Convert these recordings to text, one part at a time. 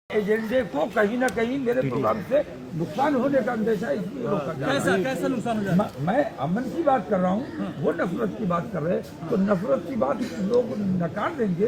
एजेंडे को कहीं ना कहीं मेरे प्रोग्राम से नुकसान होने का अंदेशा इसलिए रोका जा रहा है। कैसा नुकसान हो जाए? मैं अमन की बात कर रहा हूँ, वो नफरत की बात कर रहे हैं, तो नफरत की बात लोग नकार देंगे।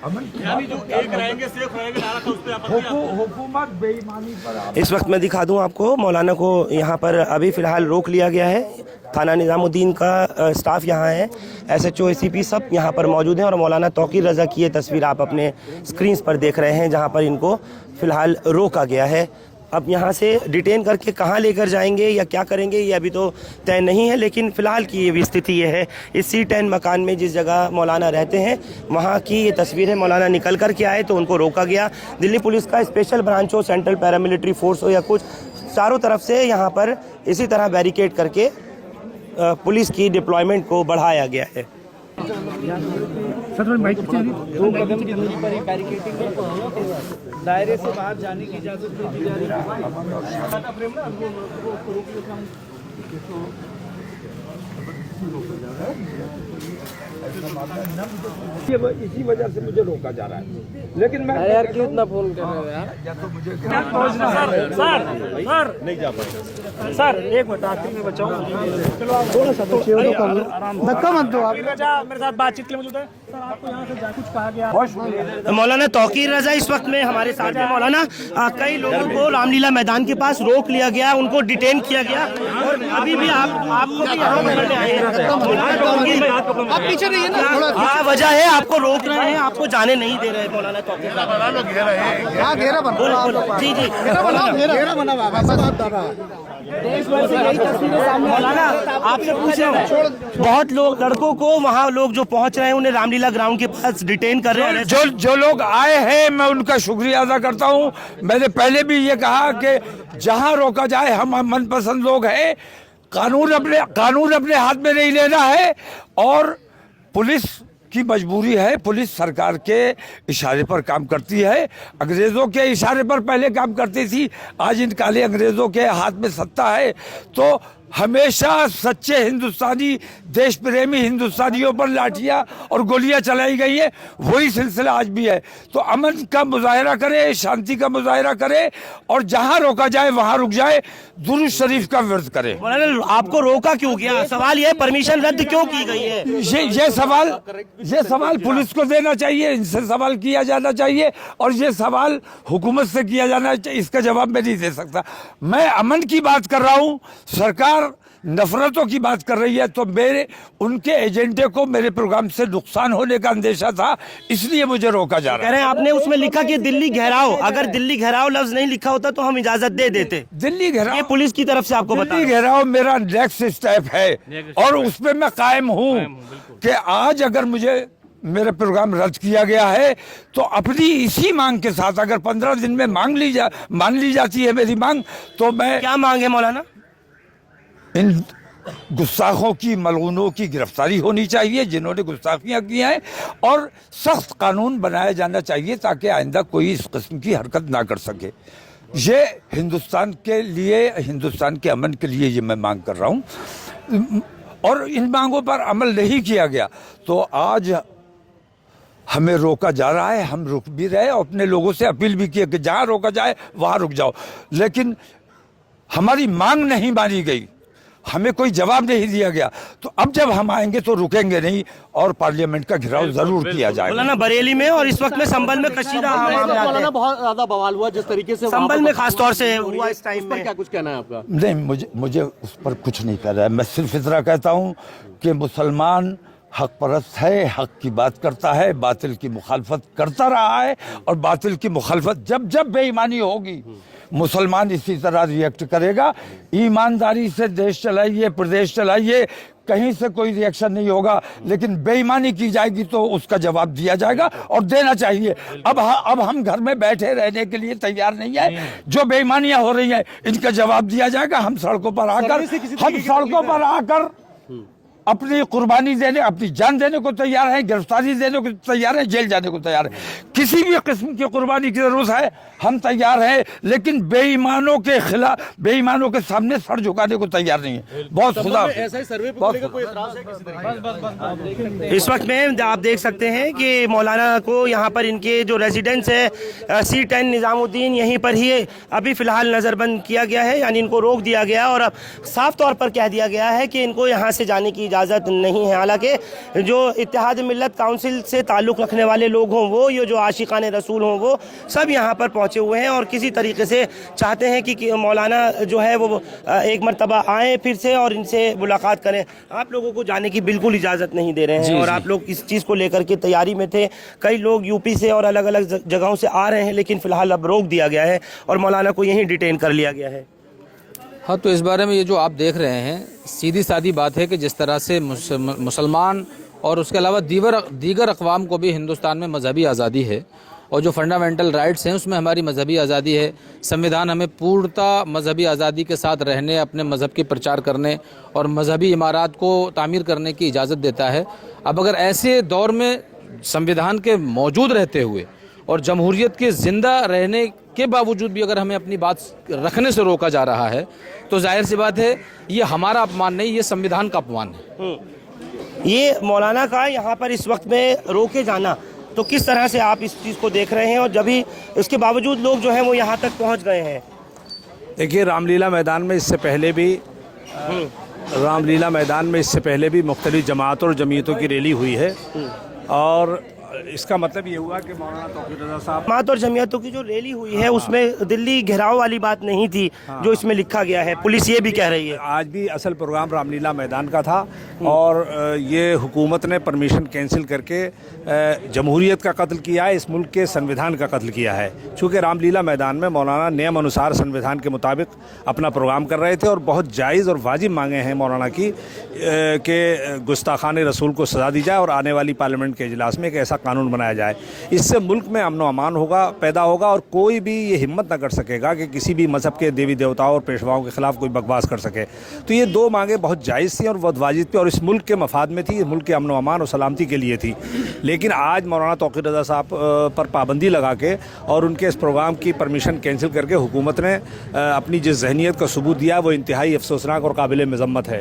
अमन की बात जो एक रहेंगे सिर्फ रहेंगे नारा था उस पे आपत्ति हुकूमत बेईमानी पर इस वक्त मैं दिखा दूं आपको, मौलाना को यहाँ पर अभी फ़िलहाल रोक लिया गया है। थाना निज़ामुद्दीन का स्टाफ यहाँ है, SHO ACP सब यहाँ पर मौजूद हैं और मौलाना तौकीर रज़ा की ये तस्वीर आप अपने स्क्रीन पर देख रहे हैं, जहाँ पर इनको फ़िलहाल रोका गया है। अब यहाँ से डिटेन करके कहाँ लेकर जाएंगे या क्या करेंगे ये अभी तो तय नहीं है, लेकिन फ़िलहाल की ये स्थिति ये है। इस C10 मकान में जिस जगह मौलाना रहते हैं वहाँ की ये तस्वीर है। मौलाना निकल कर के आए तो उनको रोका गया। दिल्ली पुलिस का स्पेशल ब्रांच हो, सेंट्रल पैरामिलिट्री फोर्स हो या कुछ, चारों तरफ से यहाँ पर इसी तरह बैरिकेड करके पुलिस की डिप्लॉयमेंट को बढ़ाया गया है। सर बाइक 2 कदम की दूरी पर बैरिकेडिंग दायरे से बाहर जाने की इजाजत नहीं दी जा रही। इसी वजह से मुझे रोका जा रहा है, लेकिन मैं यार क्यों इतना फोन कर रहे हो यार? या तो मुझे सर नहीं जा पाएंगे सर। एक मिनट आखिरी में बचाओ, थोड़ा सा धक्का मत दो आप। मेरे साथ बातचीत के लिए मौजूद है सर। आपको यहाँ से कुछ कहा गया? मौलाना तौकीर रज़ा इस वक्त में हमारे साथ है। मौलाना, कई लोगों को रामलीला मैदान के पास रोक लिया गया, उनको डिटेन किया गया और अभी भी आपको भी यहाँ मिलने आए हैं। आप पीछे रहिए ना थोड़ा। क्या वजह है आपको रोक रहे हैं, आपको जाने नहीं दे रहे हैं? मौलाना तौकीर रज़ा, हाँ घेरा बना। जी जी, घेरा बना हुआ। मौलाना आपसे पूछ रहे हैं, बहुत लोग लड़कों को वहाँ लोग जो पहुँच रहे हैं उन्हें रामलीला ग्राउंड के पास डिटेन कर रहे हैं। जो लोग आए हैं मैं उनका शुक्रिया अदा करता हूँ। मैंने पहले भी ये कहा कि जहाँ रोका जाए, हम मनपसंद लोग हैं। कानून अपने हाथ में नहीं लेना है और पुलिस की मजबूरी है। पुलिस सरकार के इशारे पर काम करती है, अंग्रेज़ों के इशारे पर पहले काम करती थी। आज इन काले अंग्रेज़ों के हाथ में सत्ता है, तो हमेशा सच्चे हिंदुस्तानी, देश प्रेमी हिंदुस्तानियों पर लाठियां और गोलियां चलाई गई है। वही सिलसिला आज भी है। तो अमन का मुजाहरा करे, शांति का मुजाहरा करे और जहां रोका जाए वहां रुक जाए, दुरूद शरीफ का विरोध करे। मौलाना आपको रोका क्यों गया? सवाल ये परमिशन रद्द क्यों की गई है? ये सवाल पुलिस को देना चाहिए, इनसे सवाल किया जाना चाहिए और ये सवाल हुकूमत से किया जाना चाहिए। इसका जवाब मैं नहीं दे सकता। मैं अमन की बात कर रहा हूँ, सरकार नफरतों की बात कर रही है। तो मेरे उनके एजेंडे को मेरे प्रोग्राम से नुकसान होने का अंदेशा था, इसलिए मुझे रोका जा रहा है। कह रहे हैं आपने उसमें लिखा कि दिल्ली घेराव, अगर दिल्ली घेराव लफ्ज नहीं लिखा होता तो हम इजाजत दे देते। दिल्ली घेराव, ये पुलिस की तरफ से आपको बता दिल्ली घेराव मेरा नेक्स्ट स्टेप है और उस पर मैं कायम हूँ कि आज अगर मुझे मेरा प्रोग्राम रद्द किया गया है तो अपनी इसी मांग के साथ, अगर 15 दिन में मान ली जाती है मेरी मांग, तो मैं क्या मांगे मौलाना? इन गुस्ताखों की, मलूनों की गिरफ्तारी होनी चाहिए जिन्होंने गुस्ताखियां की हैं और सख्त कानून बनाया जाना चाहिए ताकि आइंदा कोई इस किस्म की हरकत ना कर सके। ये हिंदुस्तान के लिए, हिंदुस्तान के अमन के लिए ये मैं मांग कर रहा हूँ और इन मांगों पर अमल नहीं किया गया तो आज हमें रोका जा रहा है। हम रुक भी रहे और अपने लोगों से अपील भी की कि जहाँ रोका जाए वहाँ रुक जाओ, लेकिन हमारी मांग नहीं मानी गई, हमें कोई जवाब नहीं दिया गया। तो अब जब हम आएंगे तो रुकेंगे नहीं और पार्लियामेंट का घेराव जरूर किया जाएगा। मौलाना बरेली में और इस वक्त में संभल में कशीदा मौलाना बहुत ज्यादा बवाल हुआ जिस तरीके से संभल में खासतौर से हुआ इस टाइम में। क्या कुछ कहना है आपका? नहीं, मुझे उस पर कुछ नहीं कह रहा है। मैं सिर्फ इतना कहता हूँ कि मुसलमान हक परस्त है, हक की बात करता है, बातिल की मुखालफत करता रहा है और बातिल की मुखालफत जब बेईमानी होगी मुसलमान इसी तरह रिएक्ट करेगा। ईमानदारी से देश चलाइए, प्रदेश चलाइए, कहीं से कोई रिएक्शन नहीं होगा, लेकिन बेईमानी की जाएगी तो उसका जवाब दिया जाएगा और देना चाहिए। अब हम घर में बैठे रहने के लिए तैयार नहीं है। जो बेईमानियां हो रही हैं इनका जवाब दिया जाएगा। हम सड़कों पर आकर अपनी कुर्बानी देने, अपनी जान देने को तैयार हैं, गिरफ्तारी देने को तैयार हैं, जेल जाने को तैयार हैं। किसी भी किस्म की कुर्बानी की जरूरत है, हम तैयार हैं, लेकिन बेईमानों के खिलाफ, बेईमानों के सामने सर झुकाने को तैयार नहीं है। बहुत खुदा इस वक्त में आप देख सकते हैं कि मौलाना को यहाँ पर इनके जो रेजिडेंस है C10 निज़ामुद्दीन, यहीं पर ही अभी फ़िलहाल नज़रबंद किया गया है, यानी इनको रोक दिया गया और अब साफ तौर पर कह दिया गया है कि इनको यहाँ से जाने की इजाज़त नहीं है। हालांकि जो इत्तेहाद मिल्लत काउंसिल से ताल्लुक़ रखने वाले लोग हों, वो ये जो आशिकाने रसूल हों, वो सब यहाँ पर पहुँचे हुए हैं और किसी तरीके से चाहते हैं कि मौलाना जो है वो एक मरतबा आएँ फिर से और इनसे मुलाकात करें। आप लोगों को जाने की बिल्कुल इजाज़त नहीं दे रहे हैं और आप लोग इस चीज़ को लेकर के तैयारी में थे। कई लोग यूपी से और अलग अलग जगहों से आ रहे हैं, लेकिन फ़िलहाल अब रोक दिया गया है और मौलाना को यहीं डिटेन कर लिया गया है। हाँ, तो इस बारे में ये जो आप देख रहे हैं, सीधी सादी बात है कि जिस तरह से मुसलमान और उसके अलावा दीगर अक़वाम को भी हिंदुस्तान में मजहबी आज़ादी है और जो फंडामेंटल राइट्स हैं उसमें हमारी मजहबी आज़ादी है। संविधान हमें पूर्णतः मजहबी आज़ादी के साथ रहने, अपने मज़हब के प्रचार करने और मजहबी इमारत को तामीर करने की इजाज़त देता है। अब अगर ऐसे दौर में संविधान के मौजूद रहते हुए और जमहूरियत के ज़िंदा रहने के बावजूद भी अगर हमें अपनी बात रखने से रोका जा रहा है, तो जाहिर सी बात है ये हमारा अपमान नहीं, ये संविधान का अपमान है। ये मौलाना का यहाँ पर इस वक्त में रोके जाना, तो किस तरह से आप इस चीज़ को देख रहे हैं और जब भी इसके बावजूद लोग जो हैं वो यहाँ तक पहुँच गए हैं? देखिए, रामलीला मैदान में इससे पहले भी मुख्तलिफ जमातों और जमीयतों की रैली हुई है और इसका मतलब ये हुआ कि मौलाना तौक़ीर रज़ा साहब जमात और जमीयतों की जो रैली हुई है उसमें दिल्ली घेराव वाली बात नहीं थी जो इसमें लिखा गया है, पुलिस ये भी कह रही है। आज भी असल प्रोग्राम रामलीला मैदान का था और ये हुकूमत ने परमिशन कैंसिल करके जमहूरियत का कत्ल किया है, इस मुल्क के संविधान का कत्ल किया है। चूँकि रामलीला मैदान में मौलाना नियम अनुसार संविधान के मुताबिक अपना प्रोग्राम कर रहे थे और बहुत जायज़ और वाजिब मांगे हैं मौलाना की कि गुस्ताखाने रसूल को सज़ा दी जाए और आने वाली पार्लियामेंट के इजलास में एक ऐसा कानून बनाया जाए। इससे मुल्क में अमन व अमान पैदा होगा और कोई भी ये हिम्मत न कर सकेगा कि किसी भी मज़हब के देवी देवताओं और पेशवाओं के ख़िलाफ़ कोई बकवास कर सके। तो ये दो मांगे बहुत जायज़ थी और बहुत वाजिब थी और इस मुल्क के मफाद में थी, इस मुल्क के अमन व अमान और सलामती के लिए थी। लेकिन आज मौलाना तौक़ीर रज़ा साहब पर पाबंदी लगा के और उनके इस प्रोग्राम की परमिशन कैंसिल करके हुकूमत ने अपनी जिस जहनीत का सबूत दिया वो इंतहाई अफसोसनाक और काबिल मज़म्मत है।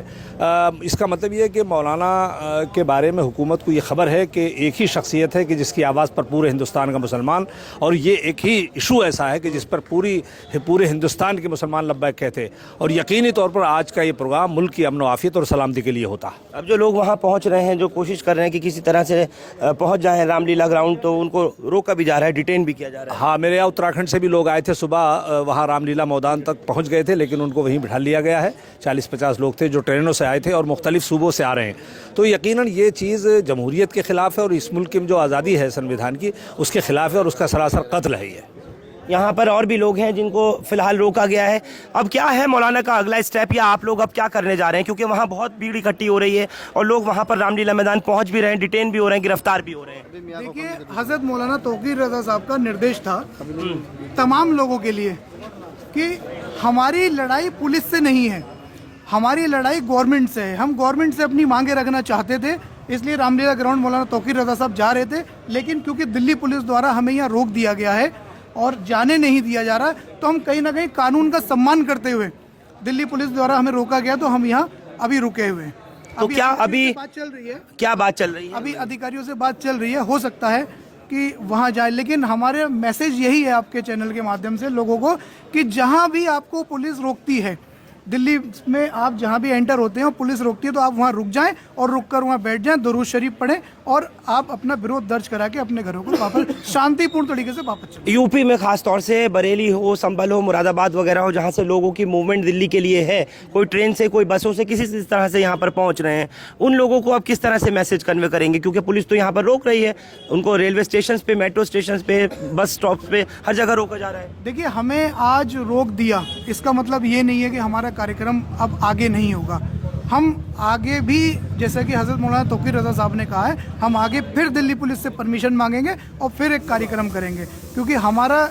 इसका मतलब ये है कि मौलाना के बारे में हुकूमत को ये ख़बर है कि एक ही शख्सियत है कि जिसकी आवाज़ पर पूरे हिंदुस्तान का मुसलमान, और ये एक ही इशू ऐसा है कि जिस पर पूरे हिंदुस्तान के मुसलमान लब्बैक कहते, और यकीनी तौर पर आज का ये प्रोग्राम मुल्क की अमन आफियत और सलामती के लिए होता। अब जो लोग वहाँ पहुँच रहे हैं, जो कोशिश कर रहे हैं कि किसी तरह से पहुँच जाएं रामलीला ग्राउंड, तो उनको रोका भी जा रहा है, डिटेन भी किया जा रहा है। हाँ, मेरे यहाँ उत्तराखंड से भी लोग आए थे, सुबह वहाँ रामलीला मैदान तक पहुँच गए थे, लेकिन उनको वहीं बिठा लिया गया है। 40-50 लोग थे जो ट्रेनों से आए थे और मुख्तलिफ सूबों से आ रहे हैं। तो यकीनन ये चीज़ जमहूरियत के ख़िलाफ़ है और इस मुल्क की जो आज़ादी है संविधान की, उसके ख़िलाफ़ है और उसका सरासर कत्ल है ये। यहाँ पर और भी लोग हैं जिनको फ़िलहाल रोका गया है। अब क्या है मौलाना का अगला स्टेप, या आप लोग अब क्या करने जा रहे हैं? क्योंकि वहाँ बहुत भीड़ इकट्ठी हो रही है और लोग वहाँ पर रामलीला मैदान पहुँच भी रहे हैं, डिटेन भी हो रहे हैं, गिरफ्तार भी हो रहे हैं। देखिए, हज़रत मौलाना तौक़ीर रज़ा साहब का निर्देश था तमाम लोगों के लिए कि हमारी लड़ाई पुलिस से नहीं है, हमारी लड़ाई गवर्नमेंट से है। हम गवर्नमेंट से अपनी मांगे रखना चाहते थे, इसलिए रामलीला ग्राउंड मौलाना तौक़ीर रज़ा साहब जा रहे थे, लेकिन क्योंकि दिल्ली पुलिस द्वारा हमें यहाँ रोक दिया गया है और जाने नहीं दिया जा रहा, तो हम कहीं ना कहीं कानून का सम्मान करते हुए, दिल्ली पुलिस द्वारा हमें रोका गया तो हम यहाँ अभी रुके हुए हैं। तो क्या अभी बात चल रही है? क्या बात चल रही है? अभी अधिकारियों से बात चल रही है, हो सकता है कि वहाँ जाए, लेकिन हमारे मैसेज यही है आपके चैनल के माध्यम से लोगों को कि जहाँ भी आपको पुलिस रोकती है, दिल्ली में आप जहाँ भी एंटर होते हैं और पुलिस रोकती है, तो आप वहाँ रुक जाएं और रुककर वहाँ बैठ जाएं, दुरूद शरीफ पढ़ें और आप अपना विरोध दर्ज करा के अपने घरों को वापस शांतिपूर्ण तरीके से वापस चलें। यूपी में खास तौर से बरेली हो, संभल हो, मुरादाबाद वगैरह हो, जहाँ से लोगों की मूवमेंट दिल्ली के लिए है, कोई ट्रेन से, कोई बसों से, किसी इस तरह से यहाँ पर पहुँच रहे हैं, उन लोगों को आप किस तरह से मैसेज कन्वे करेंगे? क्योंकि पुलिस तो यहाँ पर रोक रही है, उनको रेलवे स्टेशन पे, मेट्रो स्टेशन पे, बस स्टॉप पे, हर जगह रोका जा रहा है। देखिए, हमें आज रोक दिया, इसका मतलब ये नहीं है कि हमारा कार्यक्रम अब आगे नहीं होगा। हम आगे भी, जैसा कि हज़रत मौलाना तौक़ीर रज़ा साहब ने कहा है, हम आगे फिर दिल्ली पुलिस से परमिशन मांगेंगे और फिर एक कार्यक्रम करेंगे, क्योंकि हमारा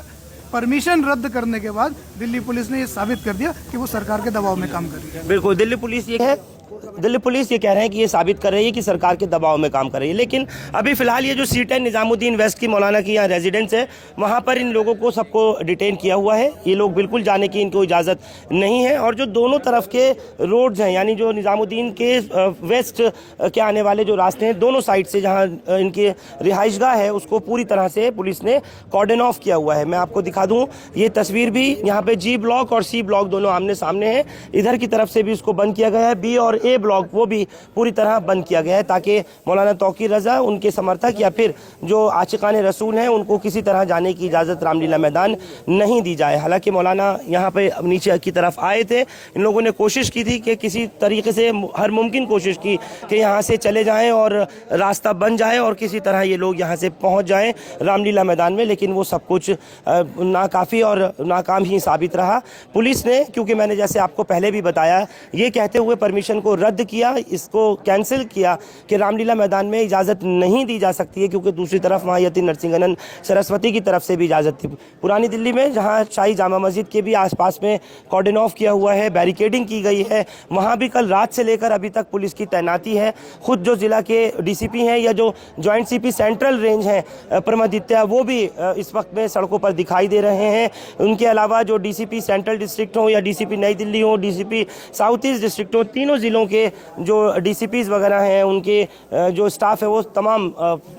परमिशन रद्द करने के बाद दिल्ली पुलिस ने ये साबित कर दिया कि वो सरकार के दबाव में काम कर रही है। बिल्कुल, दिल्ली पुलिस ये है दिल्ली पुलिस ये कह रहे हैं कि ये साबित कर रही है कि सरकार के दबाव में काम कर रही है। लेकिन अभी फिलहाल ये जो सीट है निजामुद्दीन वेस्ट की मौलाना की यहाँ रेजिडेंस है, वहाँ पर इन लोगों को सबको डिटेन किया हुआ है। ये लोग बिल्कुल जाने की इनको इजाज़त नहीं है। और जो दोनों तरफ के रोड्स हैं, यानी जो निजामुद्दीन के वेस्ट के आने वाले जो रास्ते हैं, दोनों साइड से जहाँ इनके रिहाइशगाह है उसको पूरी तरह से पुलिस ने कॉर्डन ऑफ किया हुआ है। मैं आपको दिखा दूँ ये तस्वीर भी, यहाँ पे जी ब्लॉक और सी ब्लॉक दोनों आमने सामने हैं। इधर की तरफ से भी उसको बंद किया गया है, बी और ए ब्लॉक वो भी पूरी तरह बंद किया गया है, ताकि मौलाना तौकीर रज़ा, उनके समर्थक या फिर जो आशिकान रसूल हैं उनको किसी तरह जाने की इजाज़त रामलीला मैदान नहीं दी जाए। हालांकि मौलाना यहाँ पे नीचे की तरफ आए थे, इन लोगों ने कोशिश की थी कि किसी तरीके से हर मुमकिन कोशिश की कि यहाँ से चले जाएँ और रास्ता बन जाए और किसी तरह ये लोग यहाँ से पहुँच जाएँ रामलीला मैदान में, लेकिन वो सब कुछ नाकाफ़ी और नाकाम ही साबित रहा। पुलिस ने, क्योंकि मैंने जैसे आपको पहले भी बताया, ये कहते हुए परमिशन को रद्द किया, इसको कैंसिल किया कि रामलीला मैदान में इजाज़त नहीं दी जा सकती है, क्योंकि दूसरी तरफ वहाँ यति नरसिंहन सरस्वती की तरफ से भी इजाज़त थी। पुरानी दिल्ली में जहाँ शाही जामा मस्जिद के भी आसपास में कॉर्डन ऑफ किया हुआ है, बैरिकेडिंग की गई है, वहाँ भी कल रात से लेकर अभी तक पुलिस की तैनाती है। खुद जो ज़िला के डीसीपी हैं या जो जॉइंट सीपी सेंट्रल रेंज हैं परमादित्य, वो भी इस वक्त में सड़कों पर दिखाई दे रहे हैं। उनके अलावा जो डीसीपी सेंट्रल डिस्ट्रिक्ट हो या डीसीपी नई दिल्ली हो, डीसीपी साउथ ईस्ट डिस्ट्रिक्ट हो, तीनों ज़िलों के जो डीसीपीज़ वगैरह हैं, उनके जो स्टाफ है वो तमाम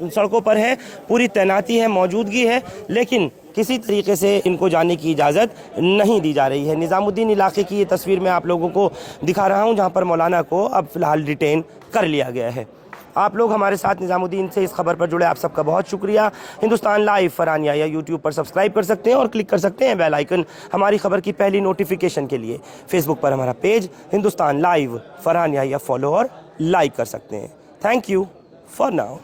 सड़कों पर है, पूरी तैनाती है, मौजूदगी है, लेकिन किसी तरीके से इनको जाने की इजाज़त नहीं दी जा रही है। निज़ामुद्दीन इलाके की ये तस्वीर मैं आप लोगों को दिखा रहा हूँ, जहाँ पर मौलाना को अब फ़िलहाल डिटेन कर लिया गया है। आप लोग हमारे साथ निज़ामुद्दीन से इस खबर पर जुड़े, आप सबका बहुत शुक्रिया। हिंदुस्तान लाइव फरहानिया या यूट्यूब पर सब्सक्राइब कर सकते हैं और क्लिक कर सकते हैं बेल आइकन हमारी खबर की पहली नोटिफिकेशन के लिए। फेसबुक पर हमारा पेज हिंदुस्तान लाइव फरहानिया या फॉलो और लाइक कर सकते हैं। Thank you for now.